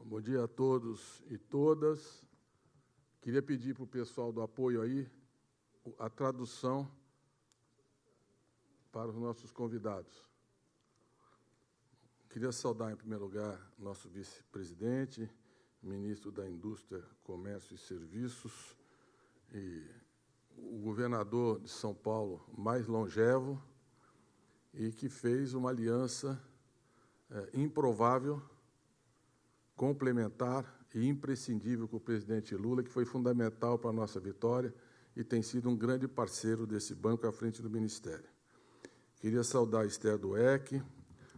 Bom dia a todos e todas. Queria pedir para o pessoal do apoio aí a tradução para os nossos convidados. Queria saudar, em primeiro lugar, nosso vice-presidente, ministro da Indústria, Comércio e Serviços, e o governador de São Paulo mais longevo e que fez uma aliança improvável, complementar e imprescindível com o presidente Lula, que foi fundamental para a nossa vitória e tem sido um grande parceiro desse banco à frente do Ministério. Queria saudar a Esther Dweck,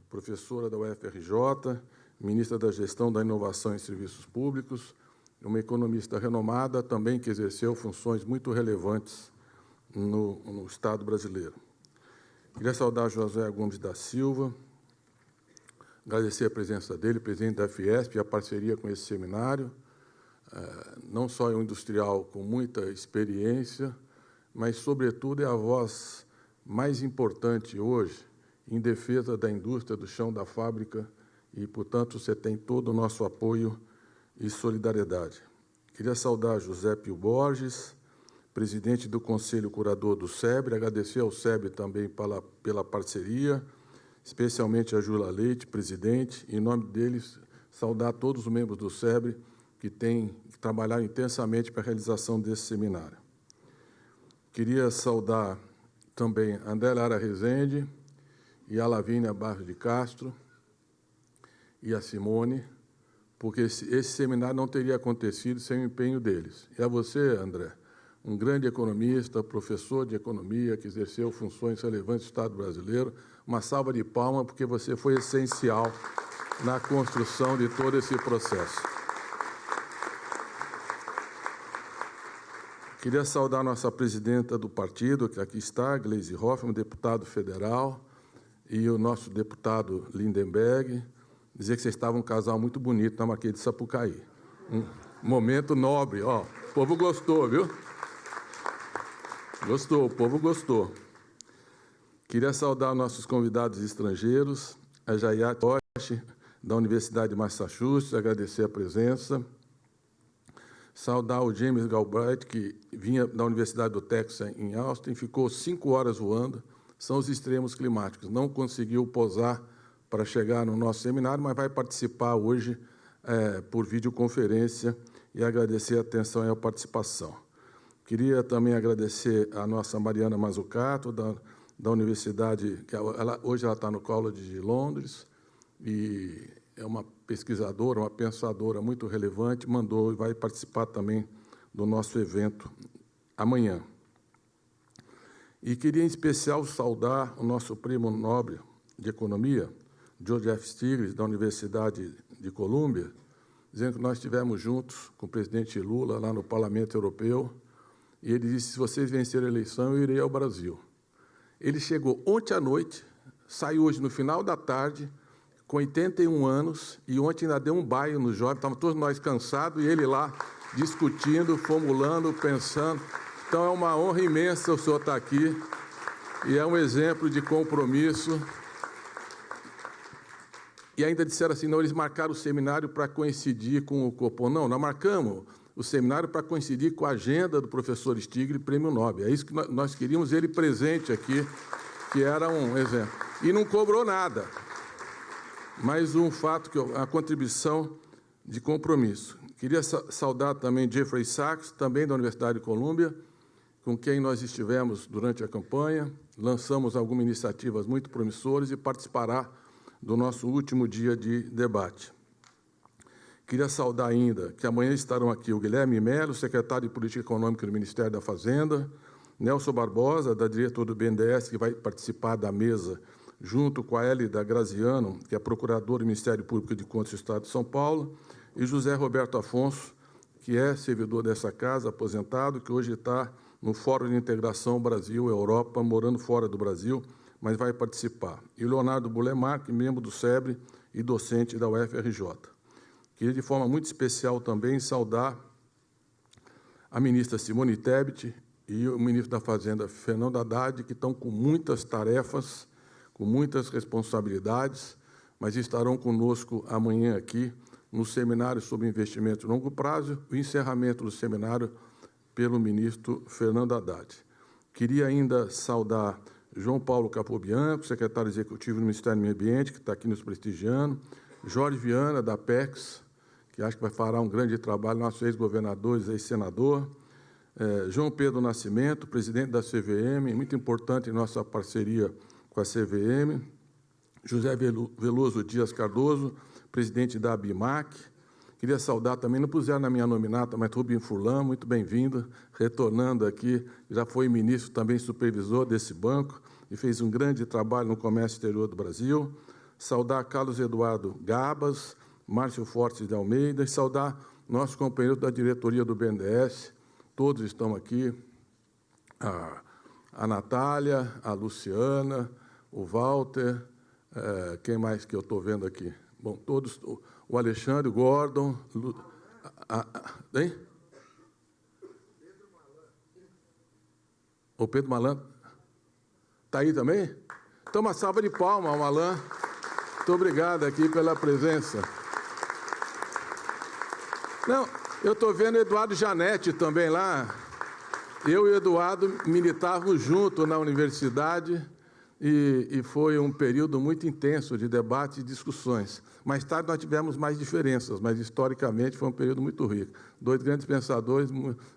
professora da UFRJ, ministra da Gestão da Inovação em Serviços Públicos, uma economista renomada, também que exerceu funções muito relevantes no Estado brasileiro. Queria saudar José Gomes da Silva, agradecer a presença dele, presidente da Fiesp, e a parceria com esse seminário. Não só é um industrial com muita experiência, mas, sobretudo, é a voz mais importante hoje em defesa da indústria, do chão da fábrica, e, portanto, você tem todo o nosso apoio e solidariedade. Queria saudar José Pio Borges, presidente do Conselho Curador do SEBRE, agradecer ao SEBRE também pela parceria, especialmente a Júlia Leite, presidente, e, em nome deles, saudar todos os membros do SEBRE que têm trabalhado intensamente para a realização desse seminário. Queria saudar também a André Lara Rezende e a Lavínia Barros de Castro e a Simone, porque esse seminário não teria acontecido sem o empenho deles. E a você, André, um grande economista, professor de economia, que exerceu funções relevantes no Estado brasileiro, uma salva de palmas, porque você foi essencial na construção de todo esse processo. Queria saudar a nossa presidenta do partido, que aqui está, Gleisi Hoffmann, deputado federal, e o nosso deputado Lindenberg, dizer que vocês estavam um casal muito bonito na Marquês de Sapucaí. Um momento nobre, ó. O povo gostou, viu? Gostou, o povo gostou. Queria saudar nossos convidados estrangeiros, a Jayat Toshi, da Universidade de Massachusetts, agradecer a presença. Saudar o James Galbraith, que vinha da Universidade do Texas, em Austin, ficou 5 horas voando, são os extremos climáticos. Não conseguiu pousar para chegar no nosso seminário, mas vai participar hoje por videoconferência e agradecer a atenção e a participação. Queria também agradecer a nossa Mariana Mazzucato, da Universidade, que hoje ela está no College de Londres, e é uma pesquisadora, uma pensadora muito relevante, mandou e vai participar também do nosso evento amanhã. E queria, em especial, saudar o nosso primo nobre de Economia, George F. Stiglitz, da Universidade de Colômbia, dizendo que nós estivemos juntos com o presidente Lula lá no Parlamento Europeu, e ele disse, se vocês vencerem a eleição, eu irei ao Brasil. Ele chegou ontem à noite, saiu hoje no final da tarde, com 81 anos, e ontem ainda deu um baile nos jovens, estávamos todos nós cansados, e ele lá discutindo, formulando, pensando. Então, é uma honra imensa o senhor estar aqui, e é um exemplo de compromisso. E ainda disseram assim, não, eles marcaram o seminário para coincidir com o Copom. Não, nós marcamos o seminário para coincidir com a agenda do professor Stiglitz, Prêmio Nobel. É isso que nós queríamos, ele presente aqui, que era um exemplo. E não cobrou nada, mas um fato, que a contribuição de compromisso. Queria saudar também Jeffrey Sachs, também da Universidade de Colômbia, com quem nós estivemos durante a campanha, lançamos algumas iniciativas muito promissoras e participará do nosso último dia de debate. Queria saudar ainda que amanhã estarão aqui o Guilherme Melo, secretário de Política Econômica do Ministério da Fazenda, Nelson Barbosa, da diretora do BNDES, que vai participar da mesa, junto com a Hélida Graziano, que é procuradora do Ministério Público de Contas do Estado de São Paulo, e José Roberto Afonso, que é servidor dessa casa, aposentado, que hoje está no Fórum de Integração Brasil-Europa, morando fora do Brasil, mas vai participar. E o Leonardo Bulemark, membro do SEBRE e docente da UFRJ. Queria, de forma muito especial, também saudar a ministra Simone Tebet e o ministro da Fazenda, Fernando Haddad, que estão com muitas tarefas, com muitas responsabilidades, mas estarão conosco amanhã aqui no seminário sobre investimento de longo prazo, o encerramento do seminário pelo ministro Fernando Haddad. Queria ainda saudar João Paulo Capobianco, secretário executivo do Ministério do Meio Ambiente, que está aqui nos prestigiando, Jorge Viana, da Apex, que acho que vai fará um grande trabalho, nosso ex-governador, ex-senador, João Pedro Nascimento, presidente da CVM, muito importante em nossa parceria com a CVM, José Veloso Dias Cardoso, presidente da ABIMAC. Queria saudar também, não puseram na minha nominata, mas Rubem Furlan, muito bem-vindo, retornando aqui, já foi ministro, também supervisor desse banco, e fez um grande trabalho no comércio exterior do Brasil. Saudar Carlos Eduardo Gabas, Márcio Fortes de Almeida, e saudar nossos companheiros da diretoria do BNDES, todos estão aqui, a Natália, a Luciana, o Walter, quem mais que eu estou vendo aqui? Bom, todos, o Alexandre, o Gordon, hein? O Pedro Malan está aí também? Então, uma salva de palmas ao Malan. Muito obrigado aqui pela presença. Não, eu estou vendo o Eduardo Janete também lá. Eu e o Eduardo militávamos juntos na universidade e foi um período muito intenso de debate e discussões. Mais tarde nós tivemos mais diferenças, mas historicamente foi um período muito rico. Dois grandes pensadores,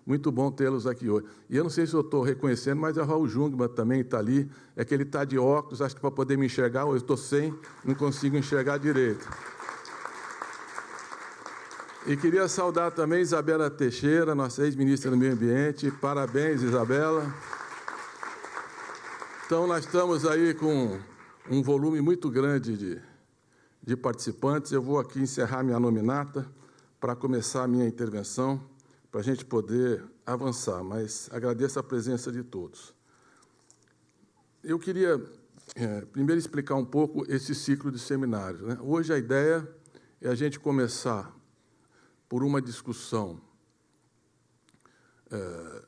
muito bom tê-los aqui hoje. E eu não sei se eu estou reconhecendo, mas o Raul Jungmann também está ali. É que ele está de óculos, acho que para poder me enxergar, eu estou sem, não consigo enxergar direito. E queria saudar também Isabela Teixeira, nossa ex-ministra do Meio Ambiente. Parabéns, Isabela. Então, nós estamos aí com um volume muito grande de participantes. Eu vou aqui encerrar minha nominata para começar a minha intervenção, para a gente poder avançar, mas agradeço a presença de todos. Eu queria, primeiro, explicar um pouco esse ciclo de seminários, né? Hoje, a ideia é a gente começar por uma discussão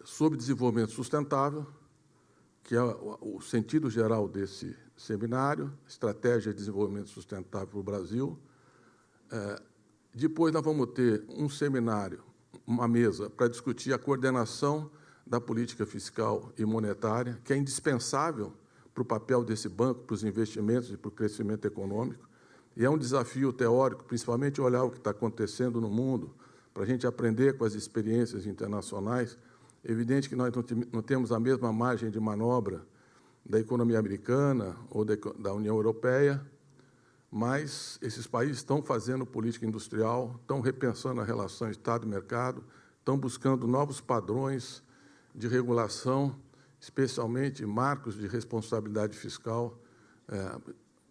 sobre desenvolvimento sustentável, que é o sentido geral desse seminário, Estratégia de Desenvolvimento Sustentável para o Brasil. Depois nós vamos ter um seminário, uma mesa, para discutir a coordenação da política fiscal e monetária, que é indispensável para o papel desse banco, para os investimentos e para o crescimento econômico. E é um desafio teórico, principalmente olhar o que está acontecendo no mundo, para a gente aprender com as experiências internacionais. É evidente que nós não temos a mesma margem de manobra da economia americana ou da União Europeia, mas esses países estão fazendo política industrial, estão repensando a relação Estado-mercado, estão buscando novos padrões de regulação, especialmente marcos de responsabilidade fiscal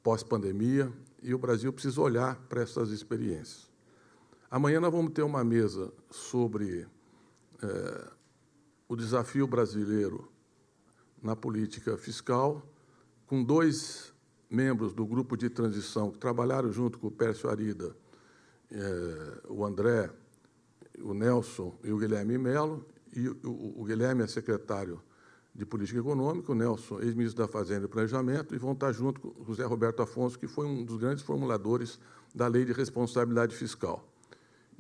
pós-pandemia, e o Brasil precisa olhar para essas experiências. Amanhã nós vamos ter uma mesa sobre o desafio brasileiro na política fiscal, com dois membros do grupo de transição que trabalharam junto com o Pércio Arida, o André, o Nelson e o Guilherme Melo, e o Guilherme é secretário de Política Econômica, o Nelson, ex-ministro da Fazenda e Planejamento, e vão estar junto com o José Roberto Afonso, que foi um dos grandes formuladores da Lei de Responsabilidade Fiscal.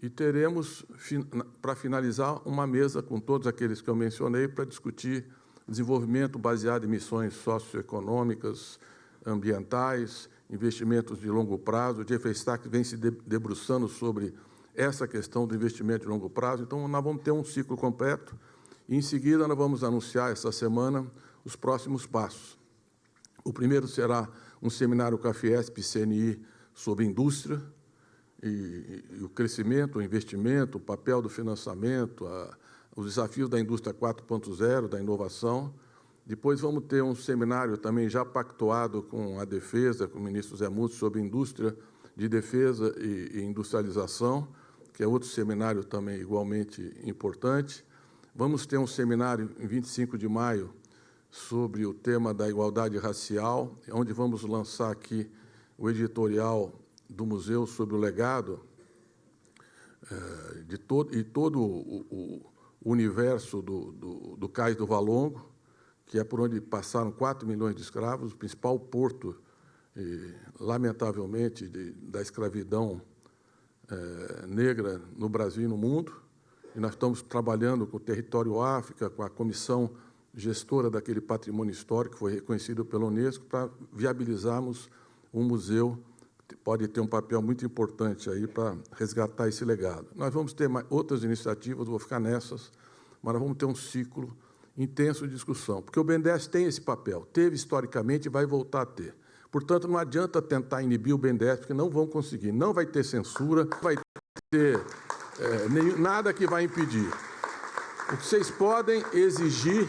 E teremos, para finalizar, uma mesa com todos aqueles que eu mencionei para discutir desenvolvimento baseado em missões socioeconômicas, ambientais, investimentos de longo prazo. O Jeffrey Sachs vem se debruçando sobre essa questão do investimento de longo prazo. Então, nós vamos ter um ciclo completo e, em seguida, nós vamos anunciar essa semana os próximos passos. O primeiro será um seminário com a Fiesp e CNI sobre indústria, e o crescimento, o investimento, o papel do financiamento, os desafios da indústria 4.0, da inovação. Depois vamos ter um seminário também já pactuado com a Defesa, com o ministro Zé Múcio, sobre indústria de defesa e industrialização, que é outro seminário também igualmente importante. Vamos ter um seminário em 25 de maio sobre o tema da igualdade racial, onde vamos lançar aqui o editorial do museu sobre o legado de todo o universo do Cais do Valongo, que é por onde passaram 4 milhões de escravos, o principal porto, lamentavelmente, da escravidão negra no Brasil e no mundo, e nós estamos trabalhando com o Território África, com a comissão gestora daquele patrimônio histórico, que foi reconhecido pela Unesco, para viabilizarmos um museu que pode ter um papel muito importante aí para resgatar esse legado. Nós vamos ter outras iniciativas, vou ficar nessas, mas nós vamos ter um ciclo intenso de discussão, porque o BNDES tem esse papel, teve historicamente e vai voltar a ter. Portanto, não adianta tentar inibir o BNDES, porque não vão conseguir. Não vai ter censura, não vai ter nada que vai impedir. O que vocês podem exigir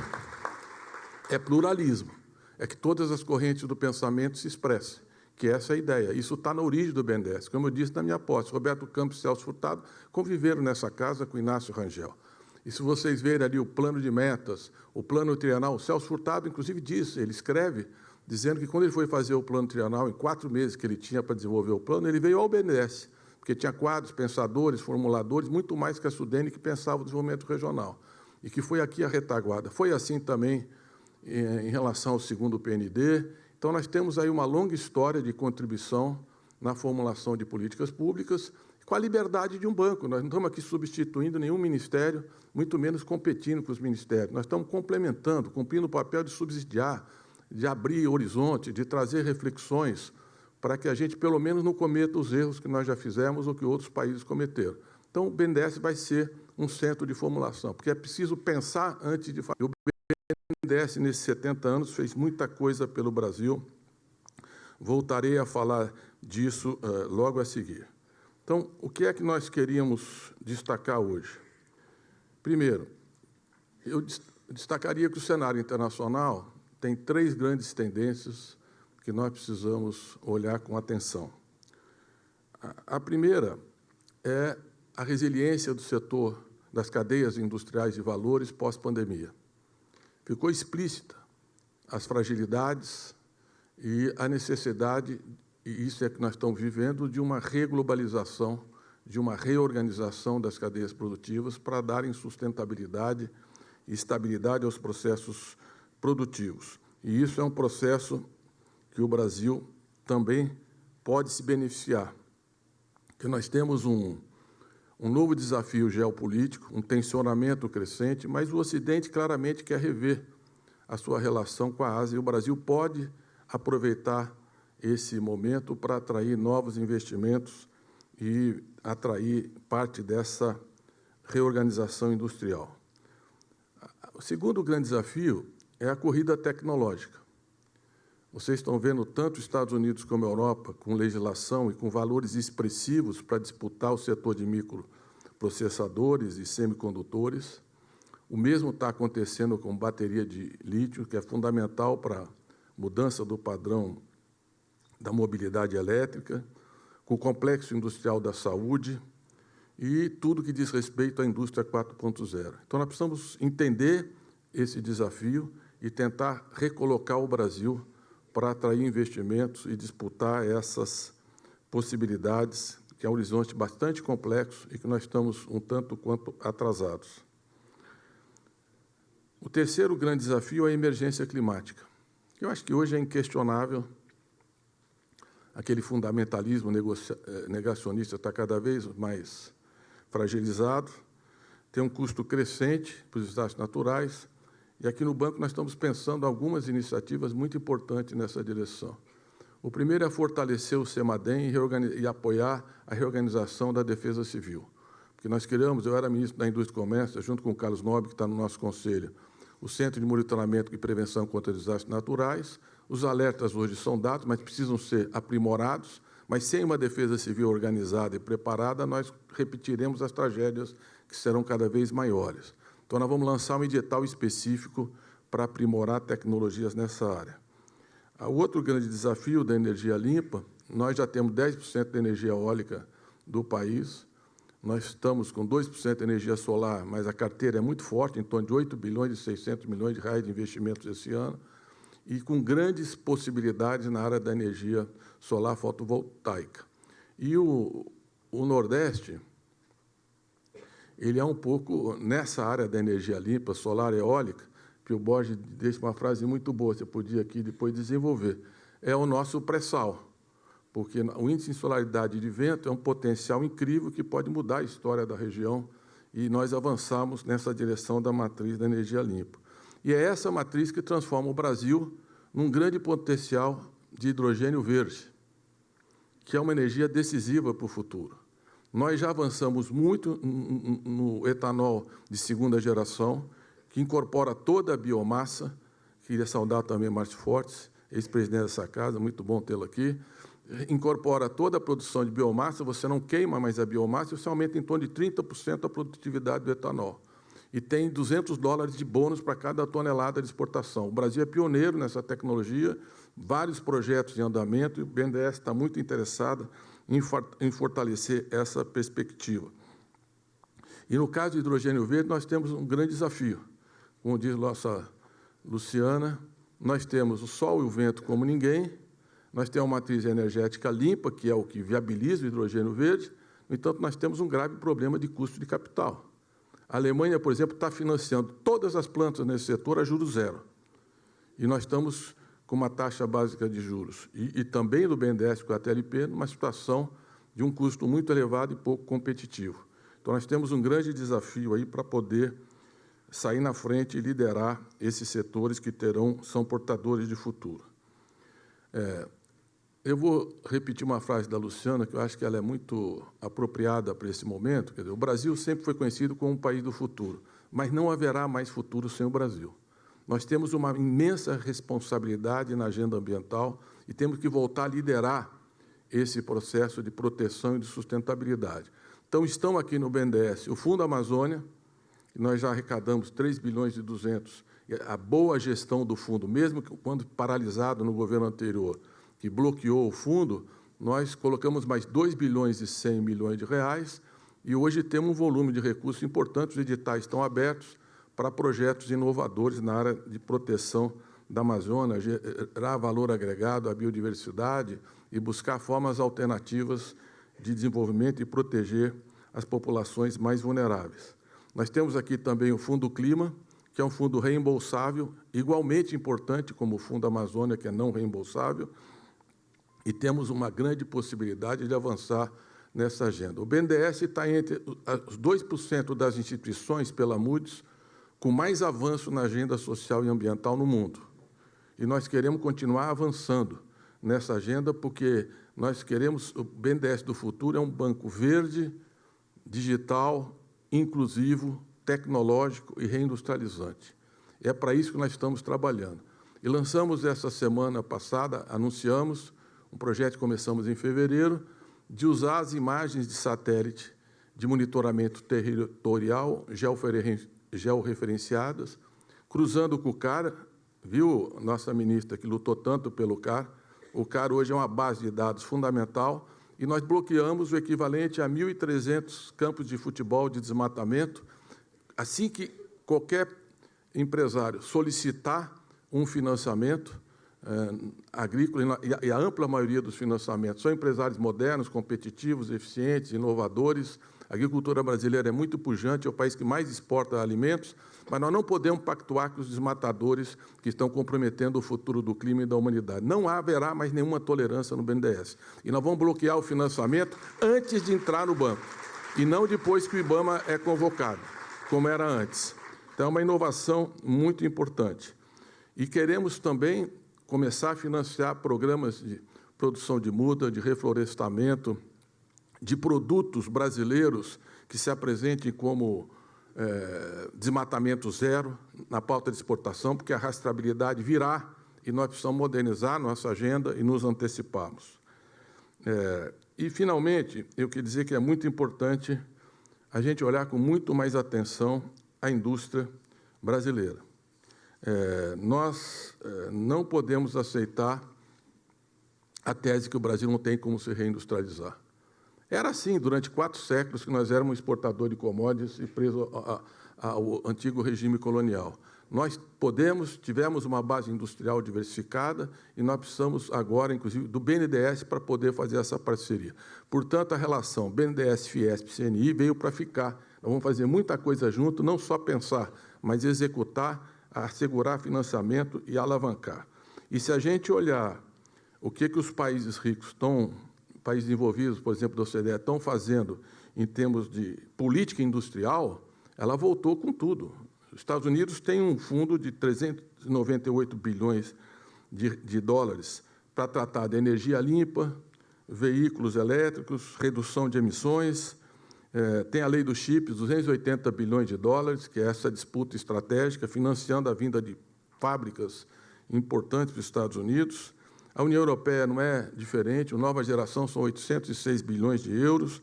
é pluralismo, é que todas as correntes do pensamento se expressem, que essa é a ideia. Isso está na origem do BNDES. Como eu disse na minha posse, Roberto Campos e Celso Furtado conviveram nessa casa com Inácio Rangel. E se vocês verem ali o plano de metas, o plano trienal, o Celso Furtado, inclusive, disse, ele escreve, dizendo que quando ele foi fazer o plano trienal, em 4 meses que ele tinha para desenvolver o plano, ele veio ao BNDES, porque tinha quadros, pensadores, formuladores, muito mais que a Sudene, que pensava o desenvolvimento regional, e que foi aqui a retaguarda. Foi assim também em relação ao segundo PND. Então, nós temos aí uma longa história de contribuição na formulação de políticas públicas, com a liberdade de um banco. Nós não estamos aqui substituindo nenhum ministério, muito menos competindo com os ministérios. Nós estamos complementando, cumprindo o papel de subsidiar, de abrir horizonte, de trazer reflexões para que a gente, pelo menos, não cometa os erros que nós já fizemos ou que outros países cometeram. Então, o BNDES vai ser um centro de formulação, porque é preciso pensar antes de fazer. O BNDES, nesses 70 anos, fez muita coisa pelo Brasil. Voltarei a falar disso logo a seguir. Então, o que é que nós queríamos destacar hoje? Primeiro, eu destacaria que o cenário internacional tem 3 grandes tendências que nós precisamos olhar com atenção. A primeira é a resiliência do setor das cadeias industriais de valores pós-pandemia. Ficou explícita as fragilidades e a necessidade, e isso é que nós estamos vivendo, de uma reglobalização, de uma reorganização das cadeias produtivas para darem sustentabilidade e estabilidade aos processos produtivos. E isso é um processo que o Brasil também pode se beneficiar, porque nós temos um novo desafio geopolítico, um tensionamento crescente, mas o Ocidente claramente quer rever a sua relação com a Ásia, e o Brasil pode aproveitar esse momento para atrair novos investimentos e atrair parte dessa reorganização industrial. O segundo grande desafio é a corrida tecnológica. Vocês estão vendo tanto os Estados Unidos como a Europa com legislação e com valores expressivos para disputar o setor de microprocessadores e semicondutores. O mesmo está acontecendo com bateria de lítio, que é fundamental para a mudança do padrão da mobilidade elétrica, com o complexo industrial da saúde e tudo que diz respeito à indústria 4.0. Então, nós precisamos entender esse desafio e tentar recolocar o Brasil para atrair investimentos e disputar essas possibilidades, que é um horizonte bastante complexo e que nós estamos um tanto quanto atrasados. O terceiro grande desafio é a emergência climática. Eu acho que hoje é inquestionável, aquele fundamentalismo negacionista está cada vez mais fragilizado, tem um custo crescente para os desastres naturais, e aqui no banco nós estamos pensando algumas iniciativas muito importantes nessa direção. O primeiro é fortalecer o CEMADEM e apoiar a reorganização da Defesa Civil. Porque nós criamos, eu era ministro da Indústria e Comércio, junto com o Carlos Nobre, que está no nosso conselho, o Centro de Monitoramento e Prevenção contra Desastres Naturais. Os alertas hoje são dados, mas precisam ser aprimorados, mas sem uma defesa civil organizada e preparada, nós repetiremos as tragédias que serão cada vez maiores. Então, nós vamos lançar um edital específico para aprimorar tecnologias nessa área. O outro grande desafio da energia limpa, nós já temos 10% da energia eólica do país, nós estamos com 2% de energia solar, mas a carteira é muito forte, em torno de 8 bilhões e 600 milhões de reais de investimentos esse ano, e com grandes possibilidades na área da energia solar fotovoltaica. E o Nordeste, ele é um pouco, nessa área da energia limpa, solar e eólica, que o Borges deixa uma frase muito boa, você podia aqui depois desenvolver, é o nosso pré-sal, porque o índice de insolaridade de vento é um potencial incrível que pode mudar a história da região, e nós avançamos nessa direção da matriz da energia limpa. E é essa matriz que transforma o Brasil num grande potencial de hidrogênio verde, que é uma energia decisiva para o futuro. Nós já avançamos muito no etanol de segunda geração, que incorpora toda a biomassa. Queria saudar também Márcio Fortes, ex-presidente dessa casa, muito bom tê-lo aqui. Incorpora toda a produção de biomassa, você não queima mais a biomassa, e você aumenta em torno de 30% a produtividade do etanol. E tem $200 de bônus para cada tonelada de exportação. O Brasil é pioneiro nessa tecnologia, vários projetos em andamento, e o BNDES está muito interessado em fortalecer essa perspectiva. E, no caso do hidrogênio verde, nós temos um grande desafio. Como diz nossa Luciana, nós temos o sol e o vento como ninguém, nós temos uma matriz energética limpa, que é o que viabiliza o hidrogênio verde, no entanto, nós temos um grave problema de custo de capital. A Alemanha, por exemplo, está financiando todas as plantas nesse setor a juros zero. E nós estamos com uma taxa básica de juros, e também do BNDES com a TLP, numa situação de um custo muito elevado e pouco competitivo. Então, nós temos um grande desafio aí para poder sair na frente e liderar esses setores que são portadores de futuro. Eu vou repetir uma frase da Luciana, que eu acho que ela é muito apropriada para esse momento. Quer dizer, o Brasil sempre foi conhecido como um país do futuro, mas não haverá mais futuro sem o Brasil. Nós temos uma imensa responsabilidade na agenda ambiental e temos que voltar a liderar esse processo de proteção e de sustentabilidade. Então, estão aqui no BNDES o Fundo Amazônia, que nós já arrecadamos 3,2 bilhões. A boa gestão do fundo, mesmo quando paralisado no governo anterior, que bloqueou o fundo, nós colocamos mais 2,1 bilhões, e hoje temos um volume de recursos importante, os editais estão abertos para projetos inovadores na área de proteção da Amazônia, gerar valor agregado à biodiversidade e buscar formas alternativas de desenvolvimento e proteger as populações mais vulneráveis. Nós temos aqui também o Fundo Clima, que é um fundo reembolsável, igualmente importante como o Fundo Amazônia, que é não reembolsável, e temos uma grande possibilidade de avançar nessa agenda. O BNDES está entre os 2% das instituições, pela Moody's, com mais avanço na agenda social e ambiental no mundo. E nós queremos continuar avançando nessa agenda, porque nós queremos, o BNDES do futuro é um banco verde, digital, inclusivo, tecnológico e reindustrializante. É para isso que nós estamos trabalhando. E lançamos essa semana passada, anunciamos um projeto que começamos em fevereiro, de usar as imagens de satélite de monitoramento territorial georreferenciadas, cruzando com o CAR, viu, nossa ministra que lutou tanto pelo CAR, o CAR hoje é uma base de dados fundamental, e nós bloqueamos o equivalente a 1.300 campos de futebol de desmatamento. Assim que qualquer empresário solicitar um financiamento agrícola, e a ampla maioria dos financiamentos são empresários modernos, competitivos, eficientes, inovadores. A agricultura brasileira é muito pujante, é o país que mais exporta alimentos, mas nós não podemos pactuar com os desmatadores que estão comprometendo o futuro do clima e da humanidade. Não haverá mais nenhuma tolerância no BNDES. E nós vamos bloquear o financiamento antes de entrar no banco, e não depois que o IBAMA é convocado, como era antes. Então, é uma inovação muito importante. E queremos também começar a financiar programas de produção de muda, de reflorestamento, de produtos brasileiros que se apresentem como desmatamento zero na pauta de exportação, porque a rastreabilidade virá e nós precisamos modernizar nossa agenda e nos anteciparmos. E, finalmente, eu queria dizer que é muito importante a gente olhar com muito mais atenção a indústria brasileira. Nós não podemos aceitar a tese que o Brasil não tem como se reindustrializar. Era assim durante 4 séculos que nós éramos exportador de commodities e preso ao antigo regime colonial. Nós tivemos uma base industrial diversificada e nós precisamos agora, inclusive, do BNDES para poder fazer essa parceria. Portanto, a relação BNDES, Fiesp, CNI veio para ficar. Nós vamos fazer muita coisa junto, não só pensar, mas executar, assegurar financiamento e alavancar. E se a gente olhar o que os países ricos estão, países desenvolvidos, por exemplo, da OCDE, estão fazendo em termos de política industrial, ela voltou com tudo. Os Estados Unidos têm um fundo de 398 bilhões de dólares para tratar de energia limpa, veículos elétricos, redução de emissões, tem a lei dos chips, 280 bilhões de dólares, que é essa disputa estratégica, financiando a vinda de fábricas importantes dos Estados Unidos. A União Europeia não é diferente, a nova geração são 806 bilhões de euros.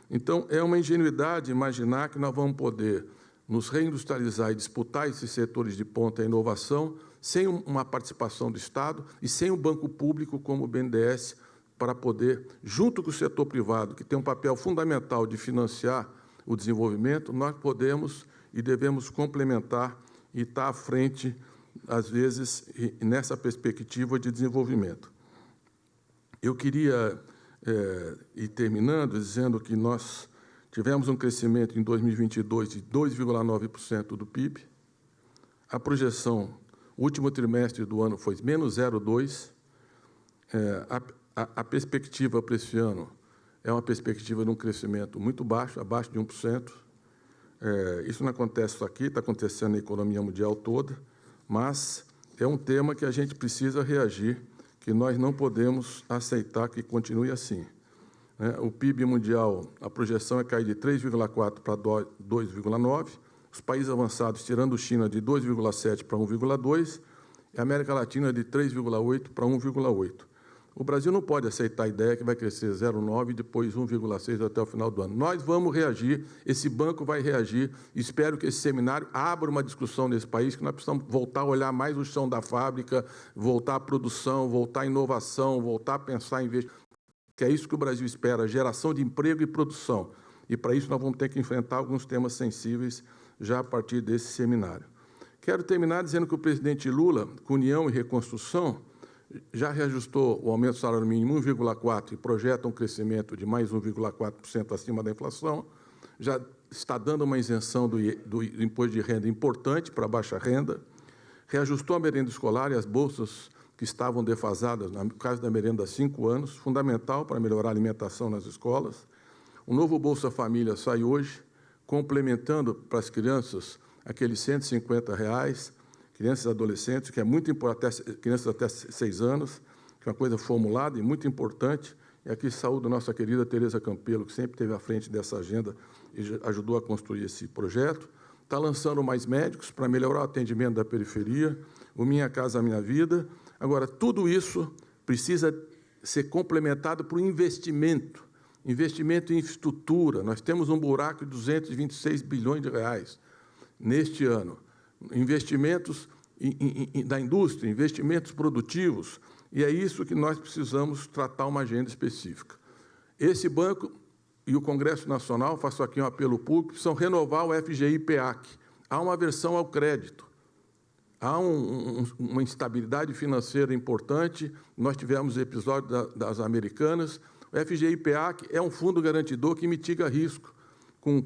Então, é uma ingenuidade imaginar que nós vamos poder nos reindustrializar e disputar esses setores de ponta e inovação sem uma participação do Estado e sem um banco público como o BNDES para poder, junto com o setor privado, que tem um papel fundamental de financiar o desenvolvimento, nós podemos e devemos complementar e estar à frente, às vezes, nessa perspectiva de desenvolvimento. Eu queria ir terminando dizendo que nós tivemos um crescimento em 2022 de 2,9% do PIB. A projeção, o último trimestre do ano foi menos 0,2%. A perspectiva para esse ano é uma perspectiva de um crescimento muito baixo, abaixo de 1%. Isso não acontece só aqui, está acontecendo na economia mundial toda, mas é um tema que a gente precisa reagir, que nós não podemos aceitar que continue assim. O PIB mundial, a projeção é cair de 3,4% para 2,9%, os países avançados, tirando China, de 2,7% para 1,2%, e a América Latina de 3,8% para 1,8%. O Brasil não pode aceitar a ideia que vai crescer 0,9% e depois 1,6% até o final do ano. Nós vamos reagir, esse banco vai reagir. Espero que esse seminário abra uma discussão nesse país, que nós precisamos voltar a olhar mais o chão da fábrica, voltar à produção, voltar à inovação, voltar a pensar em investimento, que é isso que o Brasil espera, geração de emprego e produção. E, para isso, nós vamos ter que enfrentar alguns temas sensíveis já a partir desse seminário. Quero terminar dizendo que o presidente Lula, com União e Reconstrução, já reajustou o aumento do salário mínimo 1,4% e projeta um crescimento de mais 1,4% acima da inflação, já está dando uma isenção do imposto de renda importante para a baixa renda, reajustou a merenda escolar e as bolsas que estavam defasadas, no caso da merenda há 5 anos, fundamental para melhorar a alimentação nas escolas. O novo Bolsa Família sai hoje, complementando para as crianças aqueles R$ 150, crianças e adolescentes, que é muito importante, crianças até 6 anos, que é uma coisa formulada e muito importante. E aqui saúdo a nossa querida Tereza Campelo, que sempre esteve à frente dessa agenda e ajudou a construir esse projeto. Está lançando mais médicos para melhorar o atendimento da periferia, o Minha Casa Minha Vida. Agora, tudo isso precisa ser complementado por investimento em infraestrutura. Nós temos um buraco de 226 bilhões de reais neste ano. Investimentos da indústria, investimentos produtivos, e é isso que nós precisamos tratar uma agenda específica. Esse banco e o Congresso Nacional, faço aqui um apelo público, precisam renovar o FGI-PEAC. Há uma aversão ao crédito, há uma instabilidade financeira importante, nós tivemos episódio das Americanas. O FGI-PEAC é um fundo garantidor que mitiga risco.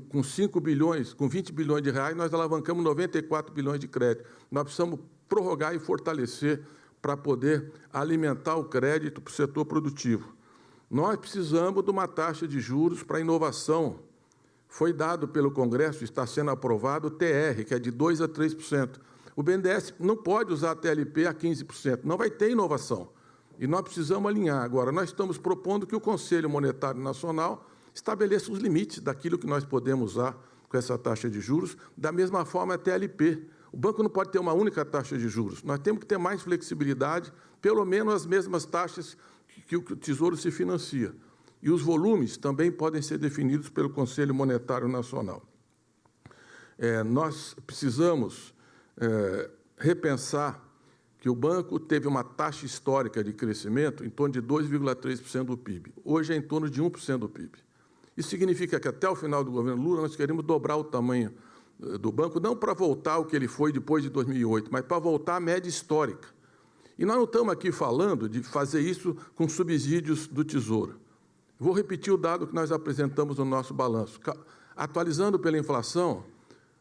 Com 5 bilhões, com 20 bilhões de reais, nós alavancamos 94 bilhões de crédito. Nós precisamos prorrogar e fortalecer para poder alimentar o crédito para o setor produtivo. Nós precisamos de uma taxa de juros para inovação. Foi dado pelo Congresso, está sendo aprovado o TR, que é de 2% a 3%. O BNDES não pode usar a TLP a 15%, não vai ter inovação. E nós precisamos alinhar. Agora, nós estamos propondo que o Conselho Monetário Nacional estabeleça os limites daquilo que nós podemos usar com essa taxa de juros, da mesma forma a TLP. O banco não pode ter uma única taxa de juros, nós temos que ter mais flexibilidade, pelo menos as mesmas taxas que o Tesouro se financia. E os volumes também podem ser definidos pelo Conselho Monetário Nacional. Nós precisamos repensar que o banco teve uma taxa histórica de crescimento em torno de 2,3% do PIB. Hoje é em torno de 1% do PIB. Isso significa que, até o final do governo Lula, nós queremos dobrar o tamanho do banco, não para voltar ao que ele foi depois de 2008, mas para voltar à média histórica. E nós não estamos aqui falando de fazer isso com subsídios do Tesouro. Vou repetir o dado que nós apresentamos no nosso balanço. Atualizando pela inflação,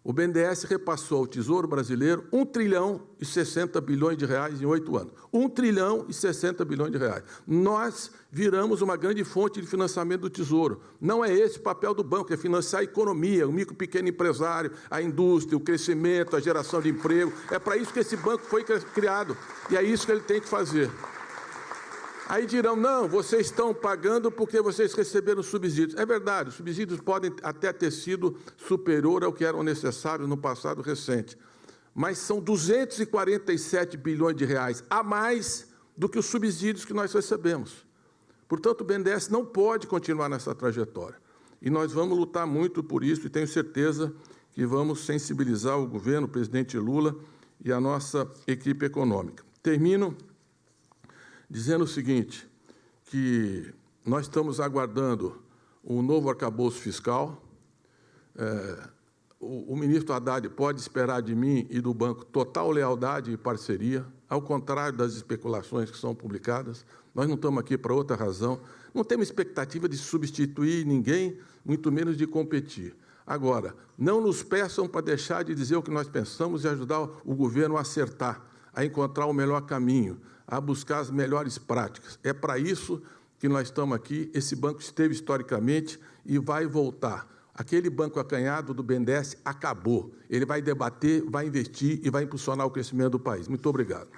O BNDES repassou ao Tesouro Brasileiro 1 trilhão e 60 bilhões de reais em 8 anos. 1 trilhão e 60 bilhões de reais. Nós viramos uma grande fonte de financiamento do Tesouro. Não é esse o papel do banco, é financiar a economia, o micro e pequeno empresário, a indústria, o crescimento, a geração de emprego. É para isso que esse banco foi criado. E é isso que ele tem que fazer. Aí dirão, não, vocês estão pagando porque vocês receberam subsídios. É verdade, os subsídios podem até ter sido superior ao que eram necessários no passado recente. Mas são 247 bilhões de reais a mais do que os subsídios que nós recebemos. Portanto, o BNDES não pode continuar nessa trajetória. E nós vamos lutar muito por isso e tenho certeza que vamos sensibilizar o governo, o presidente Lula e a nossa equipe econômica. Termino dizendo o seguinte, que nós estamos aguardando um novo arcabouço fiscal. O ministro Haddad pode esperar de mim e do banco total lealdade e parceria, ao contrário das especulações que são publicadas. Nós não estamos aqui para outra razão, não temos expectativa de substituir ninguém, muito menos de competir. Agora, não nos peçam para deixar de dizer o que nós pensamos e ajudar o governo a acertar, a encontrar o melhor caminho, a buscar as melhores práticas. É para isso que nós estamos aqui. Esse banco esteve historicamente e vai voltar. Aquele banco acanhado do BNDES acabou. Ele vai debater, vai investir e vai impulsionar o crescimento do país. Muito obrigado.